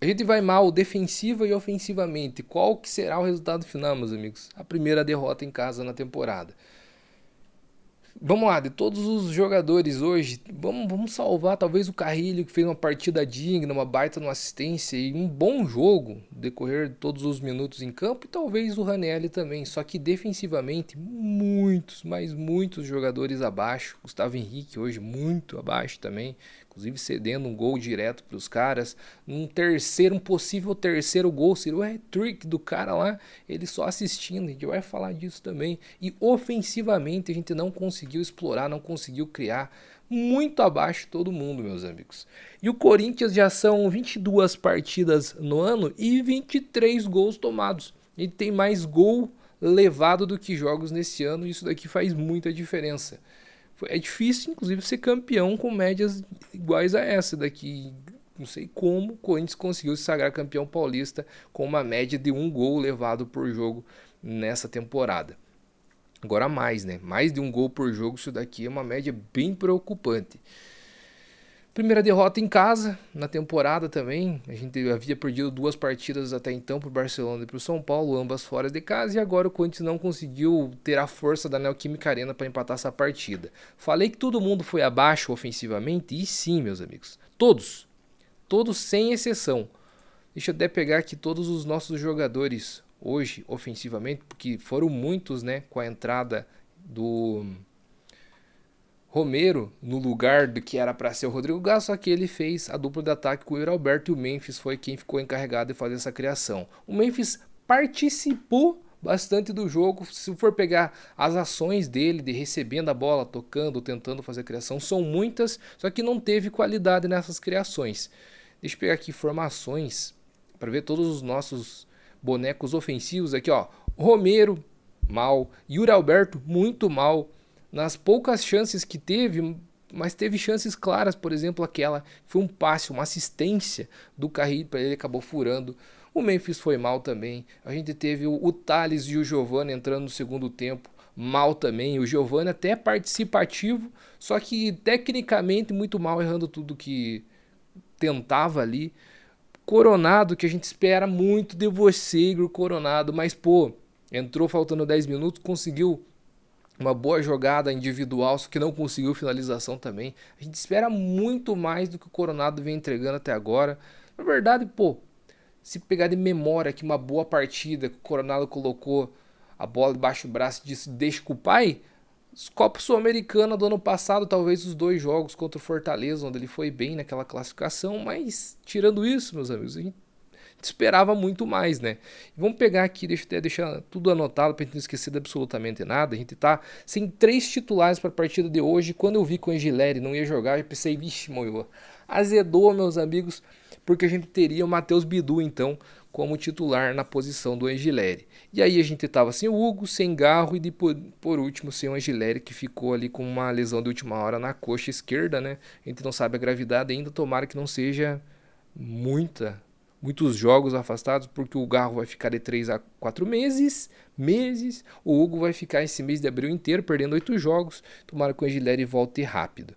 A gente vai mal defensiva e ofensivamente. Qual que será o resultado final, meus amigos? A primeira derrota em casa na temporada. Vamos lá, de todos os jogadores hoje, vamos salvar talvez o Carrilho, que fez uma partida digna, uma baita numa assistência e um bom jogo, decorrer de todos os minutos em campo, e talvez o Ranieri também. Só que defensivamente, muitos, mas muitos jogadores abaixo. Gustavo Henrique hoje muito abaixo também, inclusive cedendo um gol direto para os caras. Um possível terceiro gol, seria o hat-trick do cara lá, ele só assistindo, a gente vai falar disso também. E ofensivamente a gente não conseguiu explorar, não conseguiu criar, muito abaixo de todo mundo, meus amigos. E o Corinthians já são 22 partidas no ano e 23 gols tomados. Ele tem mais gol levado do que jogos nesse ano, e isso daqui faz muita diferença. É difícil, inclusive, ser campeão com médias iguais a essa daqui. Não sei como o Corinthians conseguiu se sagrar campeão paulista com uma média de um gol levado por jogo nessa temporada. Agora mais, né? Mais de um gol por jogo, isso daqui é uma média bem preocupante. Primeira derrota em casa na temporada também. A gente havia perdido 2 partidas até então para o Barcelona e para o São Paulo, ambas fora de casa, e agora o Corinthians não conseguiu ter a força da Neoquímica Arena para empatar essa partida. Falei que todo mundo foi abaixo ofensivamente, e sim, meus amigos. Todos sem exceção. Deixa eu até pegar aqui todos os nossos jogadores hoje ofensivamente, porque foram muitos, né, com a entrada do Romero no lugar do que era para ser o Rodrigo Gás, só que ele fez a dupla de ataque com o Yuri Alberto, e o Memphis foi quem ficou encarregado de fazer essa criação. O Memphis participou bastante do jogo. Se for pegar as ações dele, de recebendo a bola, tocando, tentando fazer a criação, são muitas, só que não teve qualidade nessas criações. Deixa eu pegar aqui informações para ver todos os nossos bonecos ofensivos aqui, ó. Romero, mal. Yuri Alberto, muito mal. Nas poucas chances que teve, mas teve chances claras, por exemplo, aquela que foi um passe, uma assistência do Carrilho para ele, acabou furando. O Memphis foi mal também. A gente teve o Thales e o Giovani entrando no segundo tempo, mal também. O Giovani até participativo, só que tecnicamente muito mal, errando tudo que tentava ali. Coronado, que a gente espera muito de você, Igor Coronado, mas pô, entrou faltando 10 minutos, conseguiu uma boa jogada individual, só que não conseguiu finalização também. A gente espera muito mais do que o Coronado vem entregando até agora. Na verdade, pô, se pegar de memória que uma boa partida que o Coronado colocou a bola debaixo do braço e disse deixa com o pai, Copa Sul-Americana do ano passado, talvez os 2 jogos contra o Fortaleza, onde ele foi bem naquela classificação, mas tirando isso, meus amigos, a gente esperava muito mais, né? Vamos pegar aqui, deixa eu até deixar tudo anotado para a gente não esquecer de absolutamente nada. A gente tá sem 3 titulares para a partida de hoje. Quando eu vi que o Angileri não ia jogar, eu pensei, vixe, moiô, azedou, meus amigos, porque a gente teria o Matheus Bidu, então, como titular na posição do Angileri. E aí a gente tava sem o Hugo, sem Garro e por último sem o Angileri, que ficou ali com uma lesão de última hora na coxa esquerda, né? A gente não sabe a gravidade ainda, tomara que não seja muitos jogos afastados, porque o Garro vai ficar de 3 a 4 meses, o Hugo vai ficar esse mês de abril inteiro, perdendo 8 jogos, tomara que o Angileri volte rápido.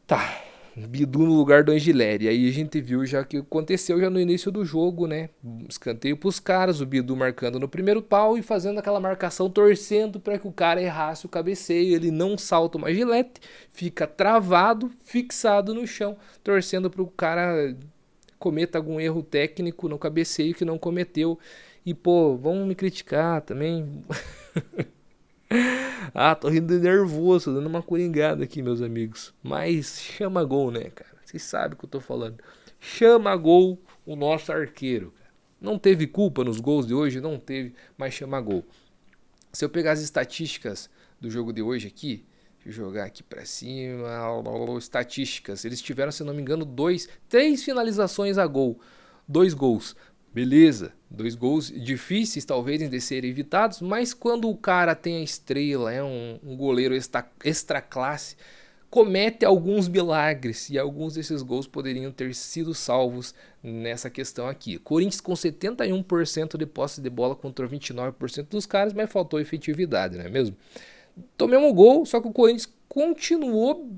Tá, Bidu no lugar do Angileri. Aí a gente viu já que aconteceu já no início do jogo, né? Escanteio pros caras, o Bidu marcando no primeiro pau e fazendo aquela marcação, torcendo para que o cara errasse o cabeceio. Ele não salta uma gilete, fica travado, fixado no chão, torcendo para o cara cometa algum erro técnico no cabeceio que não cometeu. E pô, vão me criticar também. Ah, tô rindo de nervoso, dando uma coringada aqui, meus amigos. Mas chama gol, né, cara? Vocês sabem o que eu tô falando. Chama gol o nosso arqueiro, cara. Não teve culpa nos gols de hoje? Não teve, mas chama gol. Se eu pegar as estatísticas do jogo de hoje aqui, deixa eu jogar aqui pra cima, estatísticas. Eles tiveram, se não me engano, 3 finalizações a gol. 2 gols. Beleza, 2 gols difíceis talvez de serem evitados, mas quando o cara tem a estrela, é um goleiro extra classe, comete alguns milagres, e alguns desses gols poderiam ter sido salvos nessa questão aqui. Corinthians com 71% de posse de bola contra 29% dos caras, mas faltou efetividade, não é mesmo? Tomamos um gol, só que o Corinthians continuou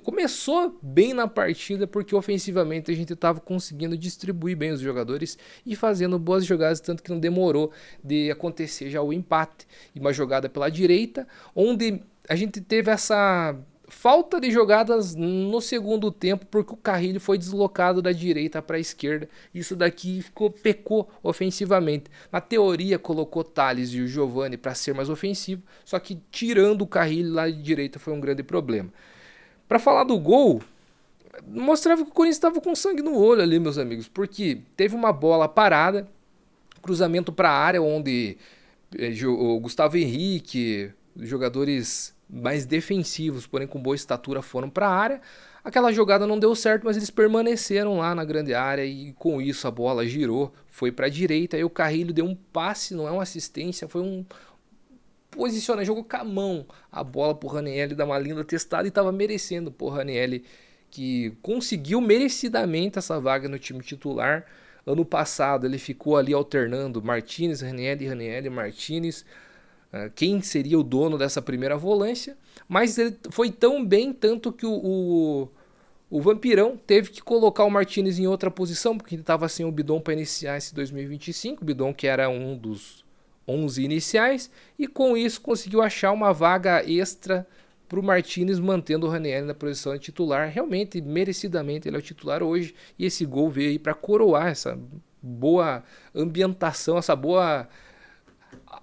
começou bem na partida porque ofensivamente a gente estava conseguindo distribuir bem os jogadores e fazendo boas jogadas, tanto que não demorou de acontecer já o empate. E uma jogada pela direita, onde a gente teve essa falta de jogadas no segundo tempo porque o Carrilho foi deslocado da direita para a esquerda. Isso daqui pecou ofensivamente. Na teoria colocou Thales e o Giovani para ser mais ofensivo, só que tirando o Carrilho lá de direita foi um grande problema. Para falar do gol, mostrava que o Corinthians estava com sangue no olho ali, meus amigos, porque teve uma bola parada, cruzamento para a área onde o Gustavo Henrique, jogadores mais defensivos, porém com boa estatura, foram para a área. Aquela jogada não deu certo, mas eles permaneceram lá na grande área e com isso a bola girou, foi para a direita. Aí o Carrilho deu um passe, não é uma assistência, foi um posiciona, jogou com a mão a bola pro Ranieri dar uma linda testada e estava merecendo pro Ranieri, que conseguiu merecidamente essa vaga no time titular. Ano passado ele ficou ali alternando Martinez, Ranieri, Martinez, quem seria o dono dessa primeira volância, mas ele foi tão bem, tanto que o Vampirão teve que colocar o Martinez em outra posição, porque ele estava sem o Bidon para iniciar esse 2025, o Bidon que era um dos 11 iniciais, e com isso conseguiu achar uma vaga extra para o Martinez, mantendo o Ranieri na posição de titular. Realmente, merecidamente, ele é o titular hoje, e esse gol veio aí para coroar essa boa ambientação, essa boa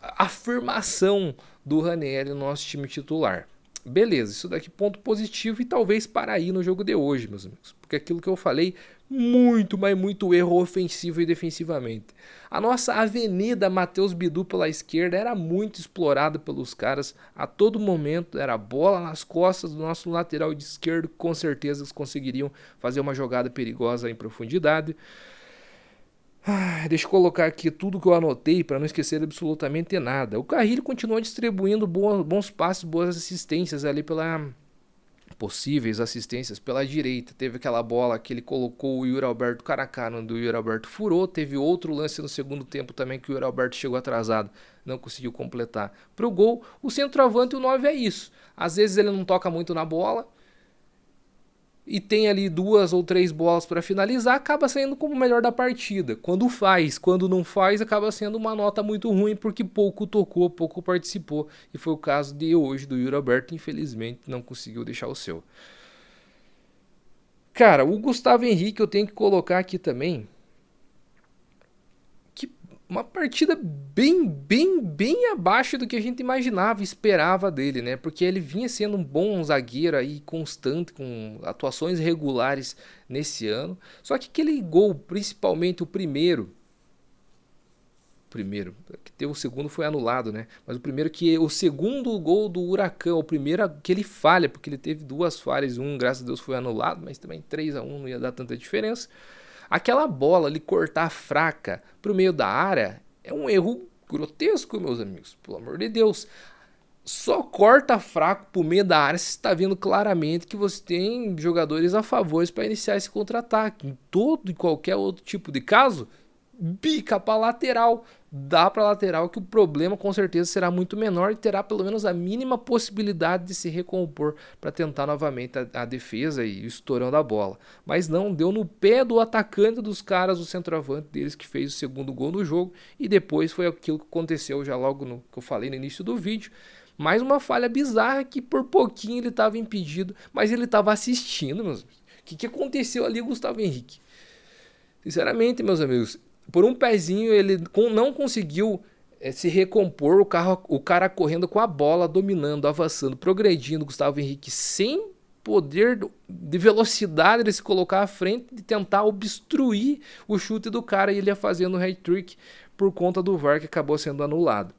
afirmação do Ranieri no nosso time titular. Beleza, isso daqui ponto positivo e talvez para aí no jogo de hoje, meus amigos. Porque aquilo que eu falei, muito, mas muito erro ofensivo e defensivamente. A nossa avenida Matheus Bidu pela esquerda era muito explorada pelos caras a todo momento. Era bola nas costas do nosso lateral de esquerdo. Com certeza eles conseguiriam fazer uma jogada perigosa em profundidade. Deixa eu colocar aqui tudo que eu anotei para não esquecer absolutamente nada. O Carrilho continuou distribuindo bons passes, boas assistências ali pela possíveis assistências pela direita. Teve aquela bola que ele colocou o Yuri Alberto cara a cara, onde o Yuri Alberto furou. Teve outro lance no segundo tempo também que o Yuri Alberto chegou atrasado, não conseguiu completar para o gol. O centroavante, o 9 é isso. Às vezes ele não toca muito na bola e tem ali 2 ou 3 bolas para finalizar, acaba saindo como o melhor da partida. Quando faz, quando não faz, acaba sendo uma nota muito ruim, porque pouco tocou, pouco participou. E foi o caso de hoje do Yuri Alberto, infelizmente não conseguiu deixar o seu. Cara, o Gustavo Henrique eu tenho que colocar aqui também, que uma partida bem abaixo do que a gente imaginava e esperava dele, né? Porque ele vinha sendo um bom zagueiro aí, constante, com atuações regulares nesse ano. Só que aquele gol, principalmente o primeiro, que teve o segundo foi anulado, né? Mas o segundo gol do Huracan, o primeiro que ele falha, porque ele teve 2 falhas, graças a Deus foi anulado, mas também 3-1 não ia dar tanta diferença. Aquela bola ali cortar fraca pro meio da área é um erro grotesco, meus amigos. Pelo amor de Deus. Só corta fraco pro meio da área se está vendo claramente que você tem jogadores a favor para iniciar esse contra-ataque. Em todo e qualquer outro tipo de caso, bica para lateral, dá para lateral, que o problema com certeza será muito menor e terá pelo menos a mínima possibilidade de se recompor para tentar novamente a defesa e o estourão da bola. Mas não, deu no pé do atacante dos caras, o centroavante deles, que fez o segundo gol no jogo, e depois foi aquilo que aconteceu já logo no que eu falei no início do vídeo. Mais uma falha bizarra que por pouquinho ele estava impedido, mas ele estava assistindo, meus amigos. O que aconteceu ali, Gustavo Henrique? Sinceramente, meus amigos, por um pezinho ele não conseguiu se recompor, o cara correndo com a bola, dominando, avançando, progredindo, Gustavo Henrique sem poder de velocidade de se colocar à frente, de tentar obstruir o chute do cara, e ele ia fazendo o hat-trick por conta do VAR que acabou sendo anulado.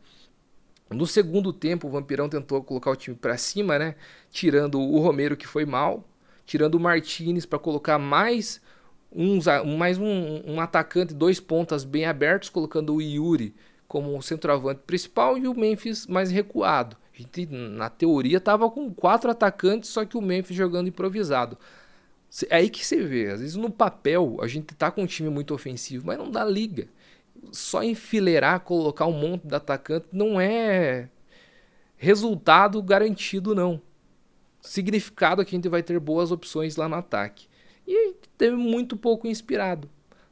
No segundo tempo, o Vampirão tentou colocar o time para cima, né? Tirando o Romero, que foi mal, tirando o Martinez para colocar mais um atacante, 2 pontas bem abertos, colocando o Yuri como centroavante principal e o Memphis mais recuado. A gente, na teoria, estava com 4 atacantes, só que o Memphis jogando improvisado. É aí que você vê, às vezes no papel a gente tá com um time muito ofensivo, mas não dá liga. Só enfileirar, colocar um monte de atacante não é resultado garantido, não. significado que a gente vai ter boas opções lá no ataque. E teve muito pouco inspirado.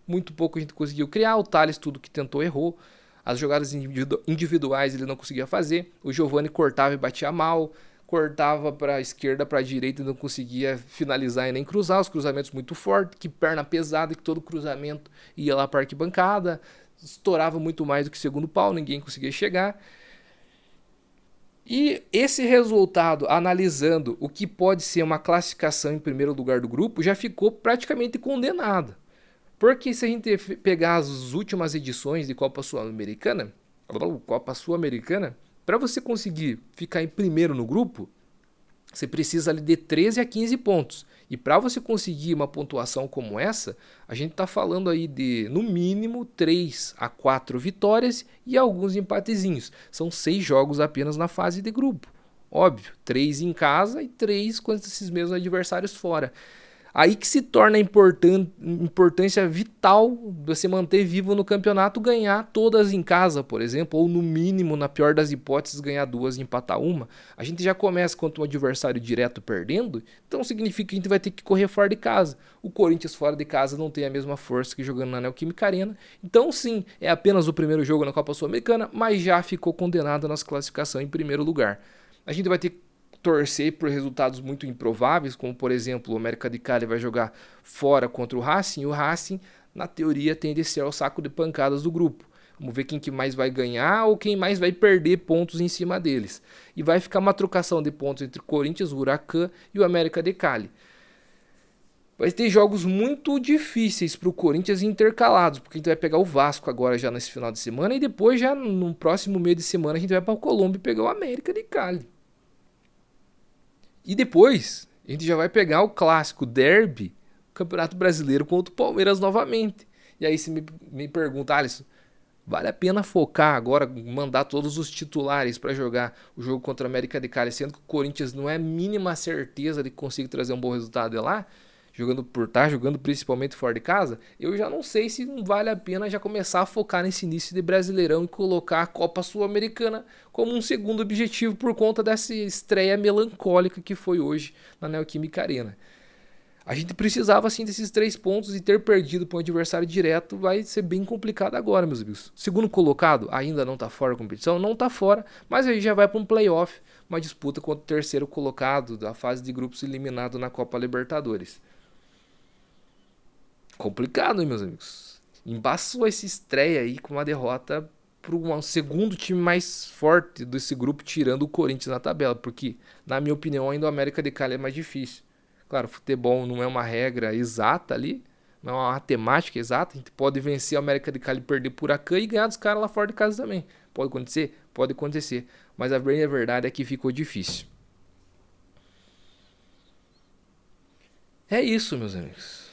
Muito pouco a gente conseguiu criar. O Thales tudo que tentou errou. As jogadas individuais ele não conseguia fazer. O Giovani cortava e batia mal. Cortava para a esquerda, para a direita e não conseguia finalizar e nem cruzar. Os cruzamentos muito fortes, que perna pesada, que todo cruzamento ia lá para a arquibancada. Estourava muito mais do que o segundo pau, ninguém conseguia chegar. E esse resultado, analisando o que pode ser uma classificação em primeiro lugar do grupo, já ficou praticamente condenado. Porque se a gente pegar as últimas edições de Copa Sul-Americana, para você conseguir ficar em primeiro no grupo, você precisa ali de 13 a 15 pontos. E para você conseguir uma pontuação como essa, a gente está falando aí de, no mínimo, 3 a 4 vitórias e alguns empatezinhos. São 6 jogos apenas na fase de grupo. Óbvio, 3 em casa e 3 com esses mesmos adversários fora. Aí que se torna a importância vital você manter vivo no campeonato, ganhar todas em casa, por exemplo, ou no mínimo, na pior das hipóteses, ganhar 2 e empatar uma. A gente já começa contra um adversário direto perdendo, então significa que a gente vai ter que correr fora de casa. O Corinthians fora de casa não tem a mesma força que jogando na Neoquímica Arena. Então sim, é apenas o primeiro jogo na Copa Sul-Americana, mas já ficou condenado nas classificações em primeiro lugar. A gente vai ter que torcer por resultados muito improváveis, como por exemplo o América de Cali vai jogar fora contra o Racing, e o Racing na teoria tende a ser o saco de pancadas do grupo. Vamos ver quem que mais vai ganhar ou quem mais vai perder pontos em cima deles. E vai ficar uma trocação de pontos entre o Corinthians, o Huracan e o América de Cali. Vai ter jogos muito difíceis para o Corinthians intercalados, porque a gente vai pegar o Vasco agora já nesse final de semana e depois já no próximo meio de semana a gente vai para o Colômbia e pegar o América de Cali. E depois, a gente já vai pegar o clássico derby, Campeonato Brasileiro contra o Palmeiras novamente. E aí você me pergunta, Alisson, vale a pena focar agora, mandar todos os titulares para jogar o jogo contra o América de Cali, sendo que o Corinthians não é a mínima certeza de que consiga trazer um bom resultado de lá, jogando principalmente fora de casa? Eu já não sei se não vale a pena já começar a focar nesse início de Brasileirão e colocar a Copa Sul-Americana como um segundo objetivo por conta dessa estreia melancólica que foi hoje na Neoquímica Arena. A gente precisava assim desses 3 pontos e ter perdido para um adversário direto vai ser bem complicado agora, meus amigos. Segundo colocado, ainda não está fora da competição, não está fora, mas aí já vai para um playoff, uma disputa contra o terceiro colocado da fase de grupos eliminado na Copa Libertadores. Complicado, hein, meus amigos? Embaçou essa estreia aí com uma derrota para um segundo time mais forte desse grupo, tirando o Corinthians na tabela, porque, na minha opinião, ainda o América de Cali é mais difícil. Claro, futebol não é uma regra exata ali, não é uma matemática exata. A gente pode vencer o América de Cali, perder por Huracan e ganhar dos caras lá fora de casa também. Pode acontecer? Pode acontecer. Mas a verdade é que ficou difícil. É isso, meus amigos.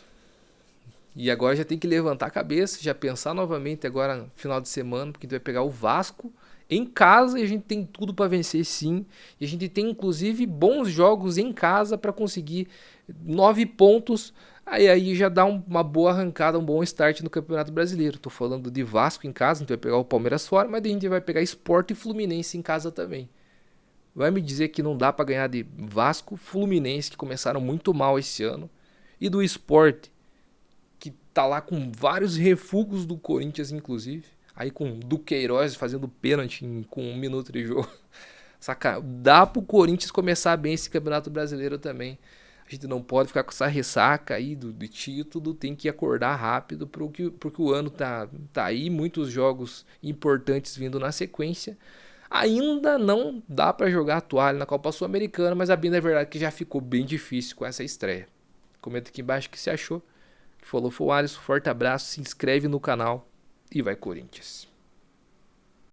E agora já tem que levantar a cabeça, já pensar novamente agora no final de semana, porque a gente vai pegar o Vasco em casa e a gente tem tudo para vencer sim. E a gente tem inclusive bons jogos em casa para conseguir 9 pontos. Aí já dá uma boa arrancada, um bom start no Campeonato Brasileiro. Tô falando de Vasco em casa, a gente vai pegar o Palmeiras fora, mas a gente vai pegar Sport e Fluminense em casa também. Vai me dizer que não dá para ganhar de Vasco, Fluminense, que começaram muito mal esse ano, e do Sport, que tá lá com vários refugos do Corinthians, inclusive. Aí com o Duqueiroz fazendo pênalti com 1 minuto de jogo. Saca? Dá pro Corinthians começar bem esse Campeonato Brasileiro também. A gente não pode ficar com essa ressaca aí do título, tem que acordar rápido porque o ano tá aí, muitos jogos importantes vindo na sequência. Ainda não dá para jogar a toalha na Copa Sul-Americana, mas a bem é verdade que já ficou bem difícil com essa estreia. Comenta aqui embaixo o que você achou. Que falou foi o Alisson, forte abraço, se inscreve no canal e vai Corinthians.